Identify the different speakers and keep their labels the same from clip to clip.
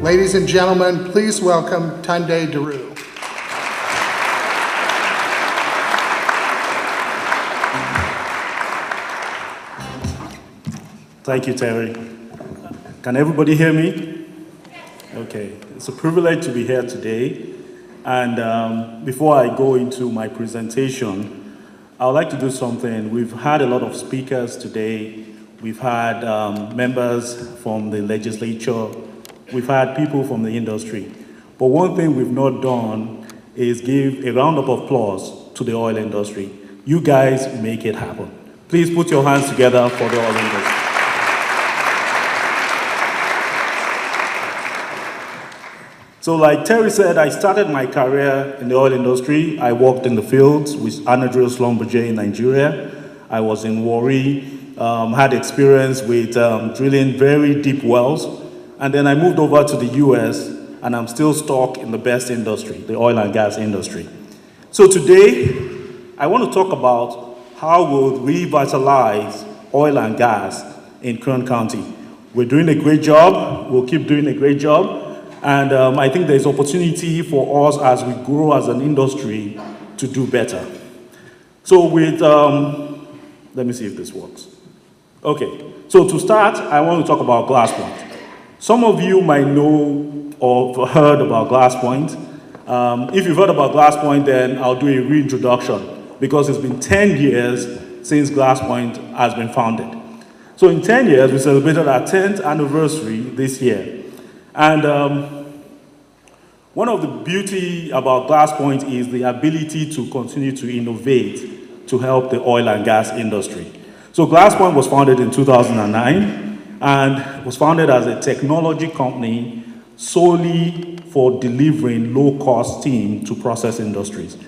Speaker 1: Ladies and gentlemen, please welcome Tunde Deru.
Speaker 2: Thank you, Terry. Can everybody hear me? Okay, it's a privilege to be here today. And before I go into my presentation, I would like to do something. We've had a lot of speakers today. We've had members from the legislature. We've had people from the industry. But one thing we've not done is give a round of applause to the oil industry. You guys make it happen. Please put your hands together for the oil industry. So like Terry said, I started my career in the oil industry. I worked in the fields with Anadril Schlumberger in Nigeria. I was in Warri, had experience with drilling very deep wells. And then I moved over to the US, and I'm still stuck in the best industry, the oil and gas industry. So today, I want to talk about how we'll revitalize oil and gas in Kern County. We're doing a great job. We'll keep doing a great job. And I think there's opportunity for us as we grow as an industry to do better. So with, let me see if this works. Okay, so to start, I want to talk about GlassPoint. Some of you might know or heard about GlassPoint. If you've heard about GlassPoint, then I'll do a reintroduction because it's been 10 years since GlassPoint has been founded. So in 10 years, we celebrated our 10th anniversary this year. And one of the beauty about GlassPoint is the ability to continue to innovate to help the oil and gas industry. So GlassPoint was founded in 2009 and was founded as a technology company solely for delivering low-cost steam to process industries.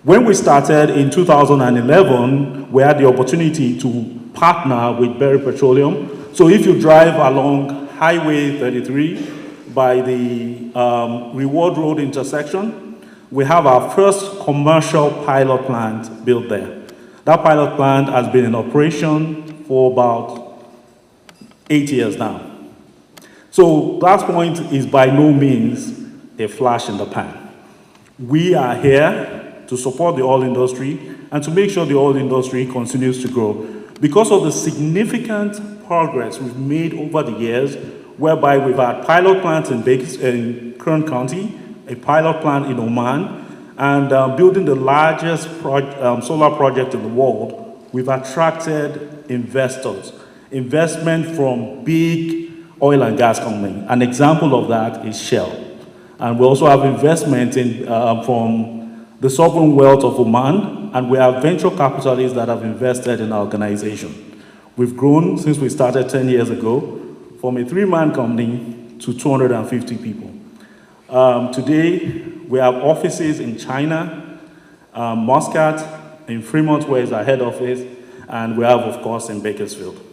Speaker 2: When we started in 2011, we had the opportunity to partner with Barrett Petroleum. So if you drive along Highway 33, by the Reward Road intersection, we have our first commercial pilot plant built there. That pilot plant has been in operation for about 8 years now. So GlassPoint is by no means a flash in the pan. We are here to support the oil industry and to make sure the oil industry continues to grow. Because of the significant progress we've made over the years, whereby we've had pilot plants in Kern County, a pilot plant in Oman, and building the largest solar project in the world, we've attracted investors, investment from big oil and gas companies. An example of that is Shell. And we also have investment from the sovereign wealth of Oman, and we have venture capitalists that have invested in our organization. We've grown since we started 10 years ago, from a 3-man company to 250 people. Today, we have offices in China, Muscat, in Fremont, where is our head office, and we have, of course, in Bakersfield.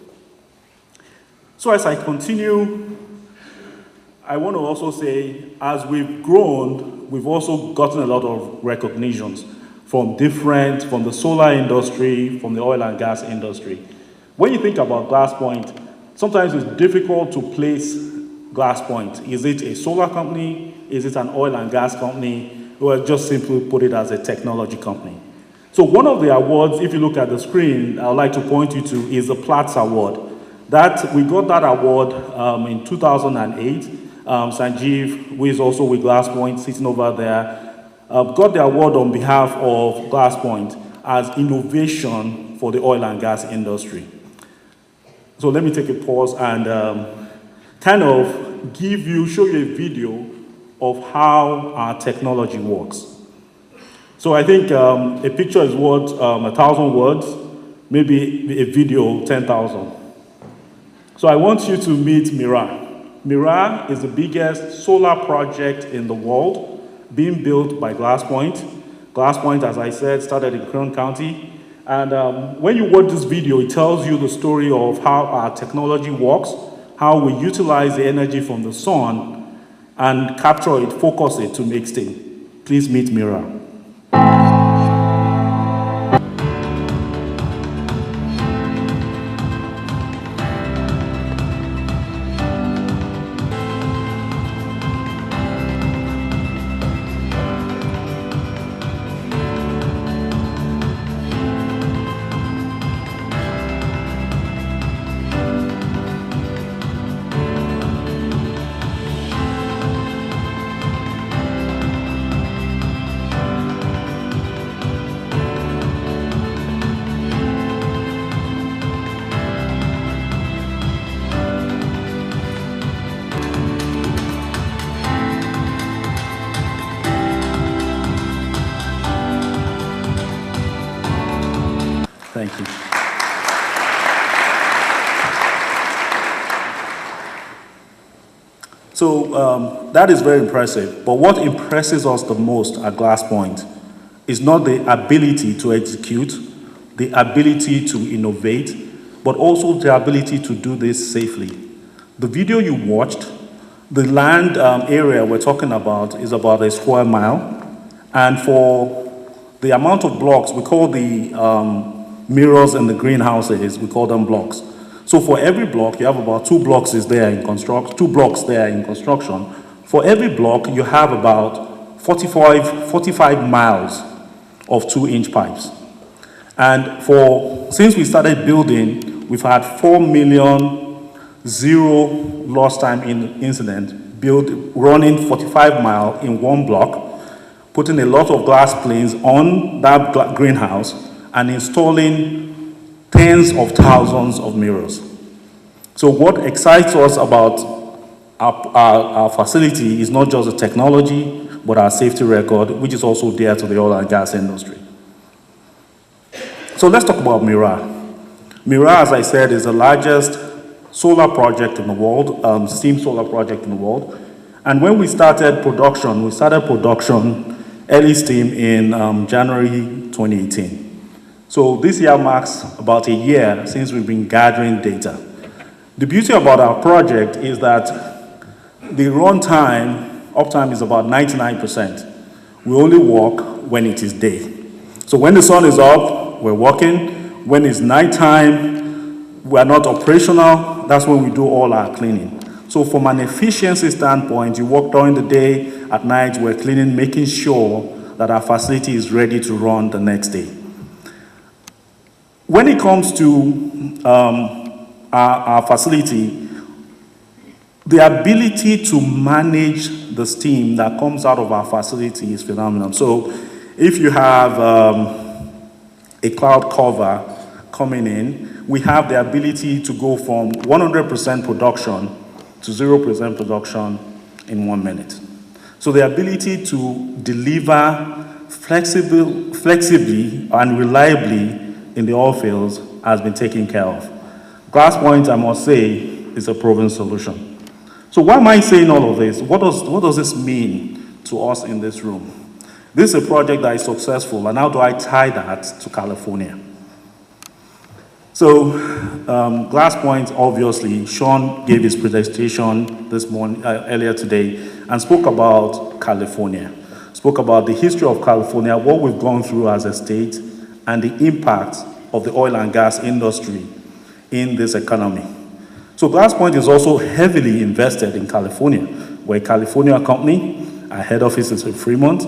Speaker 2: So as I continue, I want to also say, as we've grown, we've also gotten a lot of recognitions from the solar industry, from the oil and gas industry. When you think about GlassPoint, sometimes it's difficult to place GlassPoint. Is it a solar company? Is it an oil and gas company? Or just simply put it as a technology company? So one of the awards, if you look at the screen, I would like to point you to is the Platts Award. We got that award in 2008. Sanjeev, who is also with GlassPoint, sitting over there, got the award on behalf of GlassPoint as innovation for the oil and gas industry. So let me take a pause and kind of show you a video of how our technology works. So I think a picture is worth 1,000 words, maybe a video 10,000. So I want you to meet Mira. Mira is the biggest solar project in the world being built by GlassPoint. GlassPoint, as I said, started in Kern County. And when you watch this video, it tells you the story of how our technology works, how we utilize the energy from the sun and capture it, focus it to make steam. Please meet Mira. So that is very impressive. But what impresses us the most at Glass Point is not the ability to execute, the ability to innovate, but also the ability to do this safely. The video you watched, the land area we're talking about is about a square mile. And for the amount of blocks, we call the mirrors in the greenhouses, we call them blocks. So for every block, you have about 2 blocks there in construction. For every block, you have about 45 miles of 2-inch pipes. And since we started building, we've had 4 million zero lost time incident running 45 miles in 1 block, putting a lot of glass planes on that greenhouse and installing tens of thousands of mirrors. So what excites us about our facility is not just the technology, but our safety record, which is also dear to the oil and gas industry. So let's talk about Mira. Mira, as I said, is the largest solar project in the world, steam solar project in the world. And when we started production early steam in January 2018. So this year marks about a year since we've been gathering data. The beauty about our project is that the uptime is about 99%. We only work when it is day. So when the sun is up, we're working. When it's nighttime, we're not operational. That's when we do all our cleaning. So from an efficiency standpoint, you work during the day, at night we're cleaning, making sure that our facility is ready to run the next day. When it comes to our facility, the ability to manage the steam that comes out of our facility is phenomenal. So if you have a cloud cover coming in, we have the ability to go from 100% production to 0% production in 1 minute. So the ability to deliver flexibly and reliably in the oil fields has been taken care of. Glass Point, I must say, is a proven solution. So why am I saying all of this? What does this mean to us in this room? This is a project that is successful, and how do I tie that to California? So Glass Point, obviously, Sean gave his presentation this morning, earlier today, and spoke about California, spoke about the history of California, what we've gone through as a state, and the impact of the oil and gas industry in this economy. So Glass Point is also heavily invested in California. We're a California company. Our head office is in Fremont.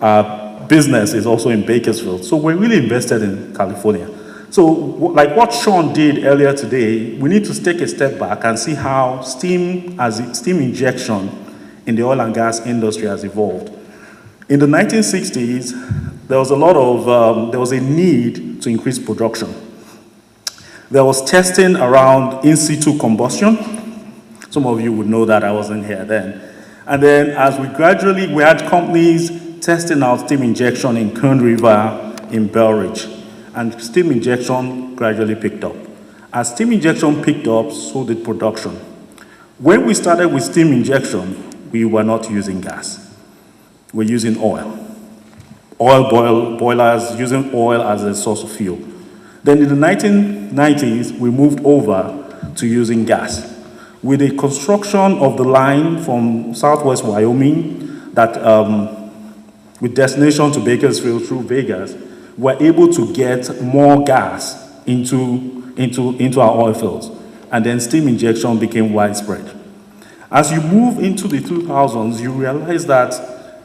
Speaker 2: Our business is also in Bakersfield. So we're really invested in California. So like what Sean did earlier today, we need to take a step back and see how steam injection in the oil and gas industry has evolved. In the 1960s, there was a need to increase production. There was testing around in situ combustion. Some of you would know that, I wasn't here then. And then as we had companies testing out steam injection in Kern River, in Barrett, and steam injection gradually picked up. As steam injection picked up, so did production. When we started with steam injection, we were not using gas. We're using oil. Boilers, using oil as a source of fuel. Then in the 1990s, we moved over to using gas. With the construction of the line from southwest Wyoming, that with destination to Bakersfield through Vegas, we're able to get more gas into our oil fields. And then steam injection became widespread. As you move into the 2000s, you realize that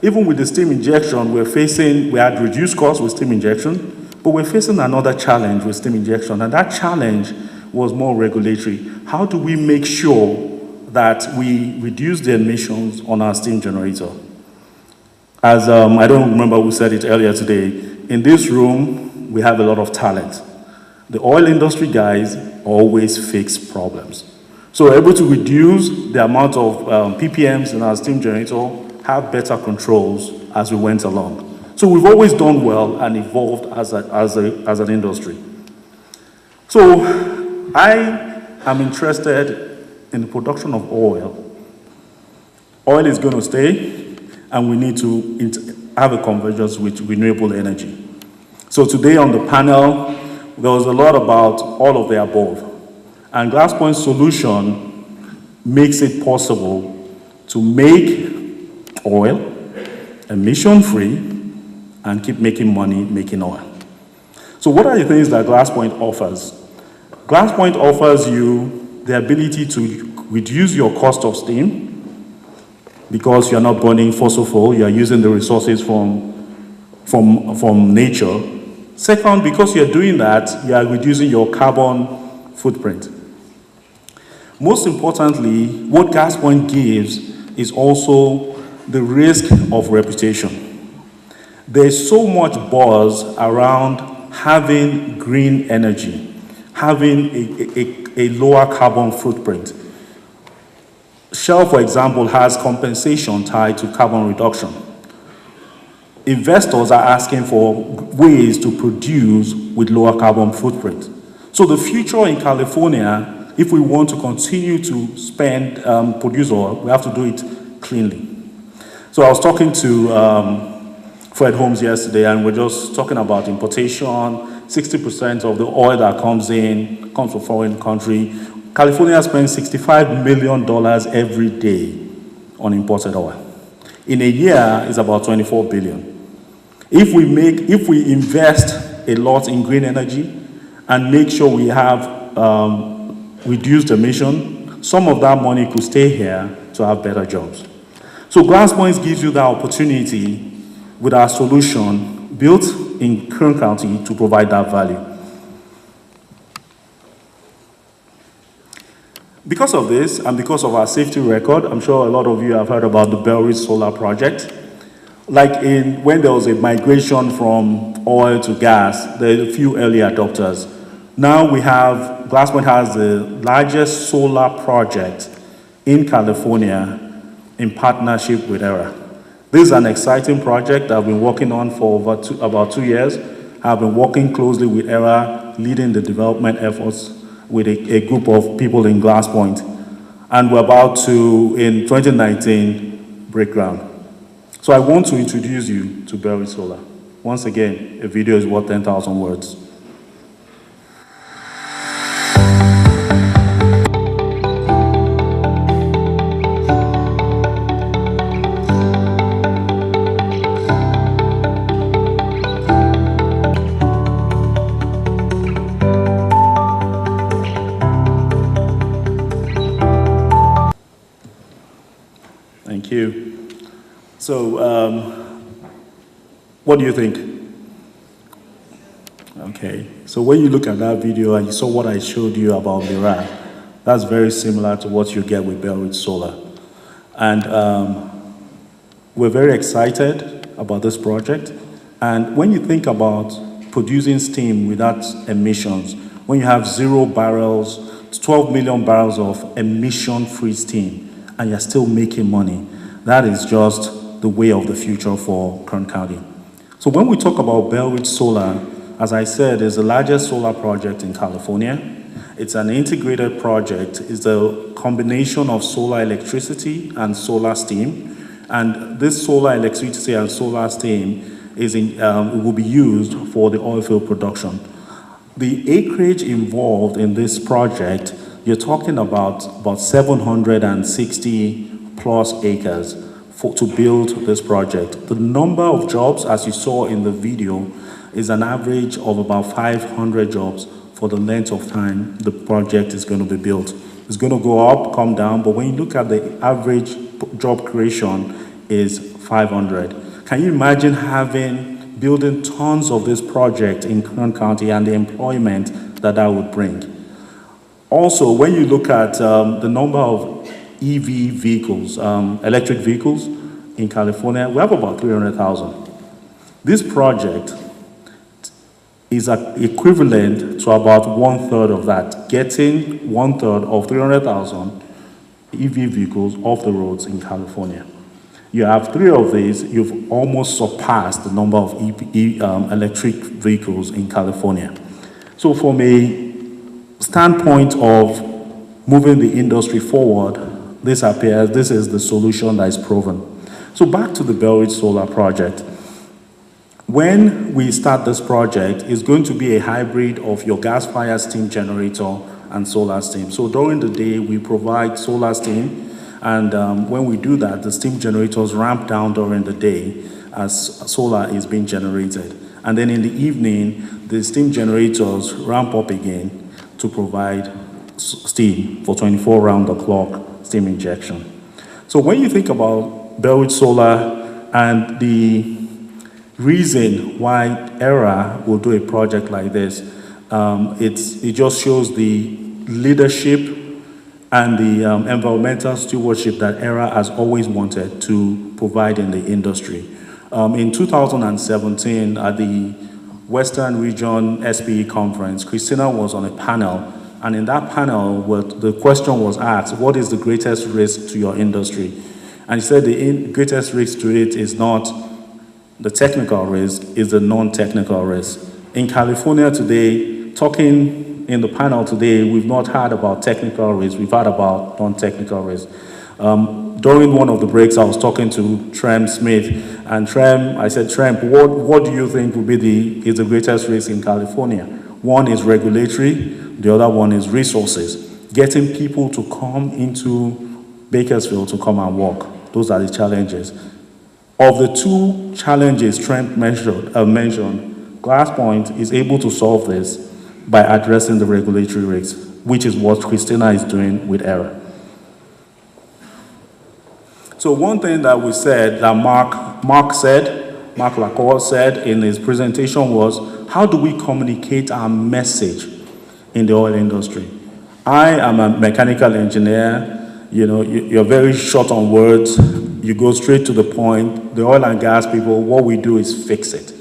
Speaker 2: even with the steam injection, we had reduced costs with steam injection, but we're facing another challenge with steam injection, and that challenge was more regulatory. How do we make sure that we reduce the emissions on our steam generator? As I don't remember who said it earlier today, in this room, we have a lot of talent. The oil industry guys always fix problems. So we're able to reduce the amount of ppms in our steam generator, have better controls as we went along. So we've always done well and evolved as an industry. So I am interested in the production of oil Oil is going to stay, and we need to have a convergence with renewable energy. So today on the panel, there was a lot about all of the above. And GlassPoint's solution makes it possible to make oil emission-free and keep making money making oil. So what are the things that GlassPoint offers? GlassPoint offers you the ability to reduce your cost of steam because you're not burning fossil fuel, you're using the resources from nature. Second, because you're doing that, you are reducing your carbon footprint. Most importantly, what GlassPoint gives is also the risk of reputation. There's so much buzz around having green energy, having a lower carbon footprint. Shell, for example, has compensation tied to carbon reduction. Investors are asking for ways to produce with lower carbon footprint. So the future in California, if we want to continue to produce oil, we have to do it cleanly. So I was talking to Fred Holmes yesterday, and we're just talking about importation. 60% of the oil that comes from foreign country. California spends $65 million every day on imported oil. In a year, it's about $24 billion. If we invest a lot in green energy and make sure we have reduced emission, some of that money could stay here to have better jobs. So GlassPoint gives you the opportunity with our solution built in Kern County to provide that value. Because of this, and because of our safety record, I'm sure a lot of you have heard about the Barrett solar project. Like when there was a migration from oil to gas, there are a few early adopters. Now GlassPoint has the largest solar project in California in partnership with ERA. This is an exciting project that I've been working on for about 2 years. I've been working closely with ERA, leading the development efforts with a group of people in GlassPoint. And we're about to, in 2019, break ground. So I want to introduce you to Barrett Solar. Once again, a video is worth 10,000 words. Thank you. So, what do you think? Okay, so when you look at that video and you saw what I showed you about Mirage, that's very similar to what you get with Barrett Solar. And we're very excited about this project. And when you think about producing steam without emissions, when you have 0 barrels, 12 million barrels of emission-free steam, and you're still making money, that is just the way of the future for Kern County. So when we talk about Barrett Solar, as I said, it's the largest solar project in California. It's an integrated project. It's a combination of solar electricity and solar steam. And this solar electricity and solar steam will be used for the oil field production. The acreage involved in this project, you're talking about 760 plus acres to build this project. The number of jobs, as you saw in the video, is an average of about 500 jobs for the length of time the project is going to be built. It's going to go up, come down, but when you look at the average job creation is 500. Can you imagine building tons of this project in Kern County and the employment that would bring? Also, when you look at the number of EV vehicles, electric vehicles in California, we have about 300,000. This project is equivalent to about 1/3 of that, getting 1/3 of 300,000 EV vehicles off the roads in California. You have 3 of these, you've almost surpassed the number of electric vehicles in California. So from a standpoint of moving the industry forward, this appears, this is the solution that is proven. So back to the Barrett Solar project. When we start this project, it's going to be a hybrid of your gas-fired steam generator and solar steam. So during the day, we provide solar steam, and when we do that, the steam generators ramp down during the day as solar is being generated. And then in the evening, the steam generators ramp up again to provide steam for 24 round-the-clock steam injection. So when you think about Barrett Solar and the reason why ERA will do a project like this, it just shows the leadership and the environmental stewardship that ERA has always wanted to provide in the industry. In 2017, at the Western Region SPE conference, Christina was on a panel, and in that panel, the question was asked, what is the greatest risk to your industry? And she said the greatest risk to it is not the technical risk, is the non-technical risk. In California today, talking in the panel today, we've not heard about technical risk, we've heard about non-technical risk. During one of the breaks, I was talking to Trem Smith, and I said, Trem, what do you think will be is the greatest risk in California? One is regulatory, the other one is resources. Getting people to come into Bakersfield to come and work, those are the challenges. Of the two challenges Trent mentioned, GlassPoint is able to solve this by addressing the regulatory risks, which is what Christina is doing with ERA. So one thing that we said, that Mark Lacour said in his presentation was, how do we communicate our message in the oil industry? I am a mechanical engineer. You know, you're very short on words. You go straight to the point. The oil and gas people, what we do is fix it.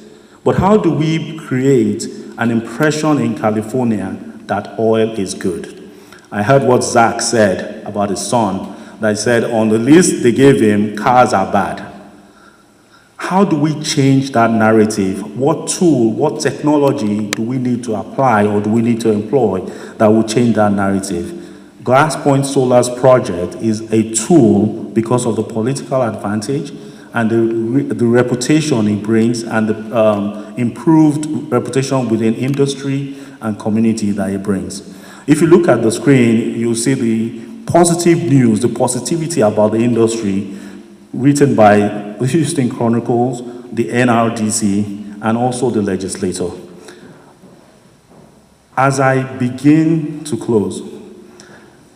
Speaker 2: But how do we create an impression in California that oil is good? I heard what Zach said about his son, that he said on the list they gave him, cars are bad. How do we change that narrative? What tool, what technology do we need to apply or do we need to employ that will change that narrative? GlassPoint Solar's project is a tool because of the political advantage and the reputation it brings and the improved reputation within industry and community that it brings. If you look at the screen, you'll see the positive news, the positivity about the industry written by the Houston Chronicles, the NRDC, and also the legislator. As I begin to close,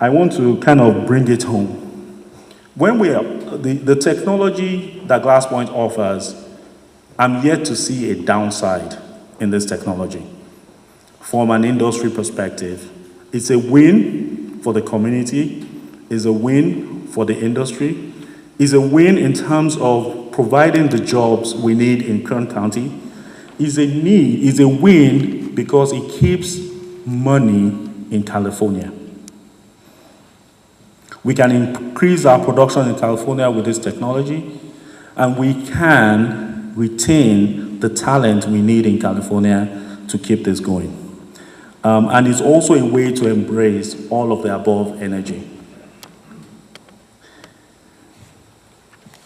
Speaker 2: I want to kind of bring it home. When the technology that GlassPoint offers, I'm yet to see a downside in this technology. From an industry perspective, it's a win for the community, it's a win for the industry, it's a win in terms of providing the jobs we need in Kern County, it's a win because it keeps money in California. We can increase our production in California with this technology, and we can retain the talent we need in California to keep this going. And it's also a way to embrace all of the above energy.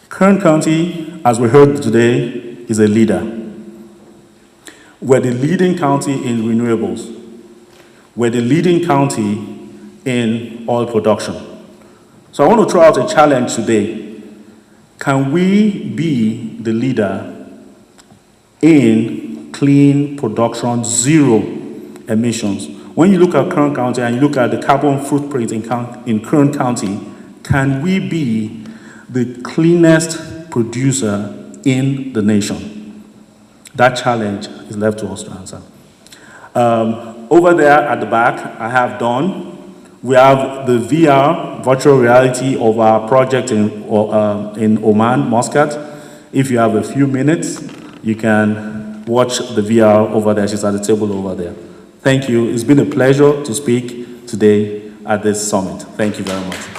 Speaker 2: Kern County, as we heard today, is a leader. We're the leading county in renewables. We're the leading county in oil production. So I want to throw out a challenge today. Can we be the leader in clean production, zero emissions? When you look at Kern County and you look at the carbon footprint in Kern County, can we be the cleanest producer in the nation? That challenge is left to us to answer. Over there at the back, I have Dawn. We have the VR, virtual reality of our project in Oman, Muscat. If you have a few minutes, you can watch the VR over there. She's at the table over there. Thank you. It's been a pleasure to speak today at this summit. Thank you very much.